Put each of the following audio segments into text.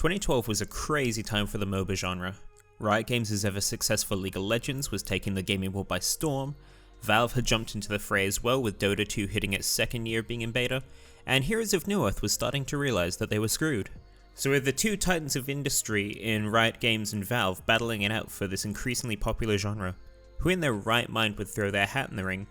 2012 was a crazy time for the MOBA genre. Riot Games' ever successful League of Legends was taking the gaming world by storm, Valve had jumped into the fray as well with Dota 2 hitting its second year of being in beta, and Heroes of Newerth was starting to realize that they were screwed. So with the two titans of industry in Riot Games and Valve battling it out for this increasingly popular genre, who in their right mind would throw their hat in the ring?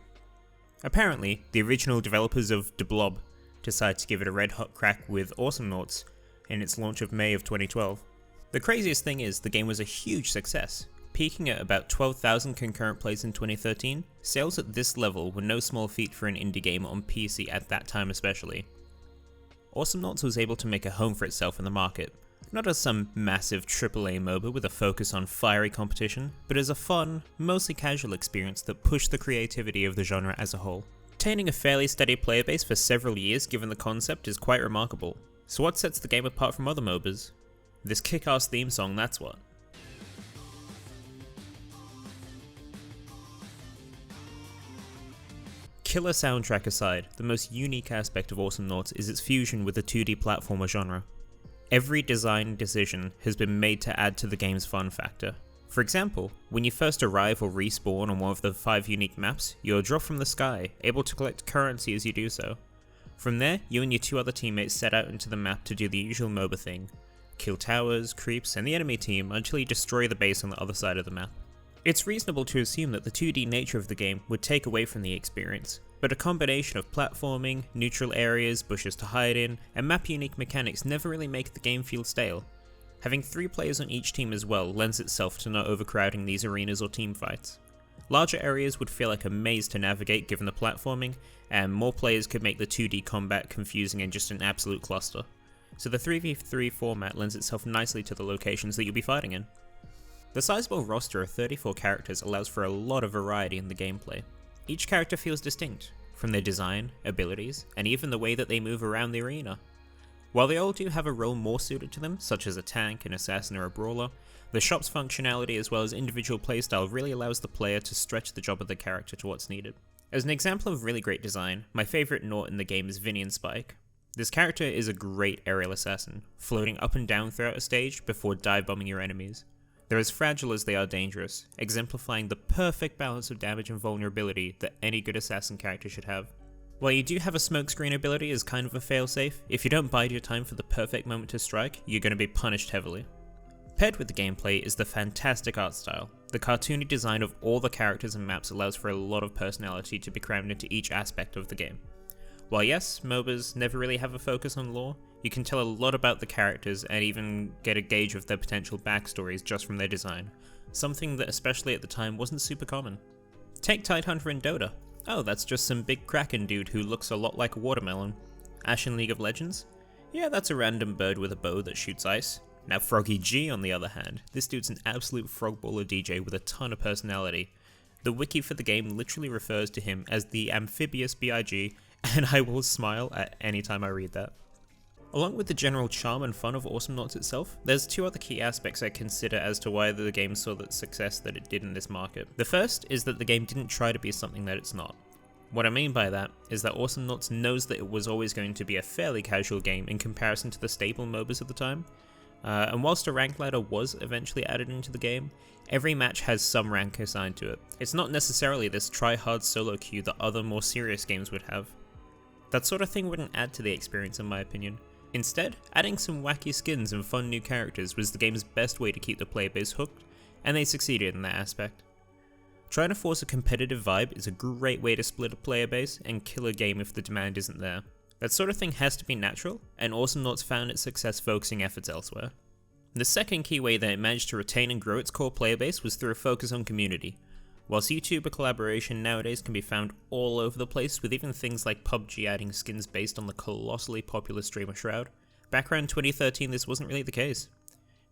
Apparently, the original developers of The Blob decided to give it a red hot crack with Awesomenauts in its launch of May of 2012. The craziest thing is, the game was a huge success. Peaking at about 12,000 concurrent plays in 2013, sales at this level were no small feat for an indie game on PC at that time especially. Awesomenauts was able to make a home for itself in the market, not as some massive AAA MOBA with a focus on fiery competition, but as a fun, mostly casual experience that pushed the creativity of the genre as a whole. Attaining a fairly steady player base for several years given the concept is quite remarkable. So what sets the game apart from other MOBAs? This kick-ass theme song, that's what. Killer soundtrack aside, the most unique aspect of Awesomenauts is its fusion with the 2D platformer genre. Every design decision has been made to add to the game's fun factor. For example, when you first arrive or respawn on one of the 5 unique maps, you're dropped from the sky, able to collect currency as you do so. From there, you and your 2 other teammates set out into the map to do the usual MOBA thing. Kill towers, creeps, and the enemy team until you destroy the base on the other side of the map. It's reasonable to assume that the 2D nature of the game would take away from the experience, but a combination of platforming, neutral areas, bushes to hide in, and map-unique mechanics never really make the game feel stale. Having 3 players on each team as well lends itself to not overcrowding these arenas or team fights. Larger areas would feel like a maze to navigate given the platforming, and more players could make the 2D combat confusing and just an absolute cluster. So the 3v3 format lends itself nicely to the locations that you'll be fighting in. The sizable roster of 34 characters allows for a lot of variety in the gameplay. Each character feels distinct, from their design, abilities, and even the way that they move around the arena. While they all do have a role more suited to them, such as a tank, an assassin, or a brawler, the shop's functionality as well as individual playstyle really allows the player to stretch the job of the character to what's needed. As an example of really great design, my favourite Naut in the game is Vinny and Spike. This character is a great aerial assassin, floating up and down throughout a stage before dive bombing your enemies. They're as fragile as they are dangerous, exemplifying the perfect balance of damage and vulnerability that any good assassin character should have. While you do have a smokescreen ability as kind of a failsafe, if you don't bide your time for the perfect moment to strike, you're going to be punished heavily. Paired with the gameplay is the fantastic art style. The cartoony design of all the characters and maps allows for a lot of personality to be crammed into each aspect of the game. While yes, MOBAs never really have a focus on lore, you can tell a lot about the characters and even get a gauge of their potential backstories just from their design, something that especially at the time wasn't super common. Take Tidehunter in Dota. Oh, that's just some big kraken dude who looks a lot like a watermelon. Ash in League of Legends? Yeah, that's a random bird with a bow that shoots ice. Now Froggy G on the other hand, this dude's an absolute frogballer DJ with a ton of personality. The wiki for the game literally refers to him as the amphibious BIG, and I will smile at any time I read that. Along with the general charm and fun of Awesomenauts itself, there's 2 other key aspects I consider as to why the game saw the success that it did in this market. The first is that the game didn't try to be something that it's not. What I mean by that is that Awesomenauts knows that it was always going to be a fairly casual game in comparison to the staple MOBAs of the time, and whilst a rank ladder was eventually added into the game, every match has some rank assigned to it. It's not necessarily this try-hard solo queue that other more serious games would have. That sort of thing wouldn't add to the experience in my opinion. Instead, adding some wacky skins and fun new characters was the game's best way to keep the player base hooked, and they succeeded in that aspect. Trying to force a competitive vibe is a great way to split a player base and kill a game if the demand isn't there. That sort of thing has to be natural, and Awesomenauts found its success focusing efforts elsewhere. The second key way that it managed to retain and grow its core player base was through a focus on community. Whilst YouTuber collaboration nowadays can be found all over the place, with even things like PUBG adding skins based on the colossally popular streamer Shroud, back around 2013 this wasn't really the case.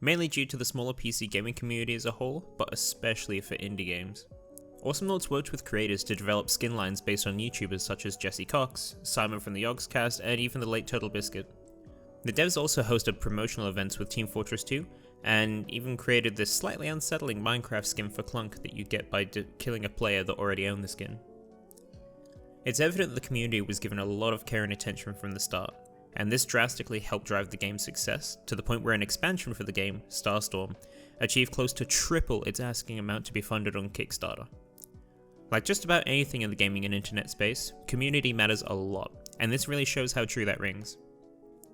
Mainly due to the smaller PC gaming community as a whole, but especially for indie games. Awesomenauts worked with creators to develop skin lines based on YouTubers such as Jesse Cox, Simon from the Yogscast, and even the late Turtle Biscuit. The devs also hosted promotional events with Team Fortress 2, and even created this slightly unsettling Minecraft skin for Clunk that you get by killing a player that already owned the skin. It's evident the community was given a lot of care and attention from the start, and this drastically helped drive the game's success to the point where an expansion for the game, Starstorm, achieved close to triple its asking amount to be funded on Kickstarter. Like just about anything in the gaming and internet space, community matters a lot, and this really shows how true that rings.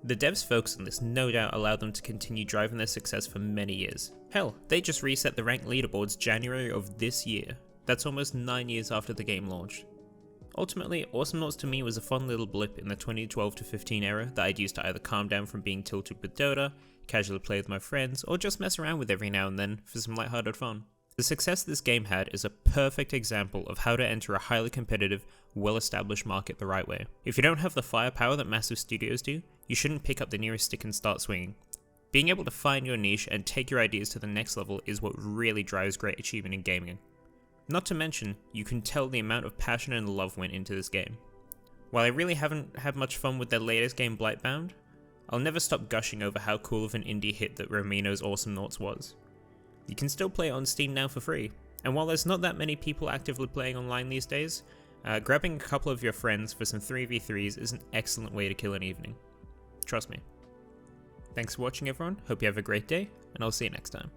The devs' focus on this no doubt allowed them to continue driving their success for many years. Hell, they just reset the rank leaderboards January of this year. That's almost 9 years after the game launched. Ultimately, Awesomenauts to me was a fun little blip in the 2012 to 15 era that I'd use to either calm down from being tilted with Dota, casually play with my friends, or just mess around with every now and then for some lighthearted fun. The success this game had is a perfect example of how to enter a highly competitive, well-established market the right way. If you don't have the firepower that massive studios do, you shouldn't pick up the nearest stick and start swinging. Being able to find your niche and take your ideas to the next level is what really drives great achievement in gaming. Not to mention, you can tell the amount of passion and love went into this game. While I really haven't had much fun with their latest game Blightbound, I'll never stop gushing over how cool of an indie hit that Romino's Awesomenauts was. You can still play it on Steam now for free, and while there's not that many people actively playing online these days, grabbing a couple of your friends for some 3v3s is an excellent way to kill an evening. Trust me. Thanks for watching everyone, hope you have a great day, and I'll see you next time.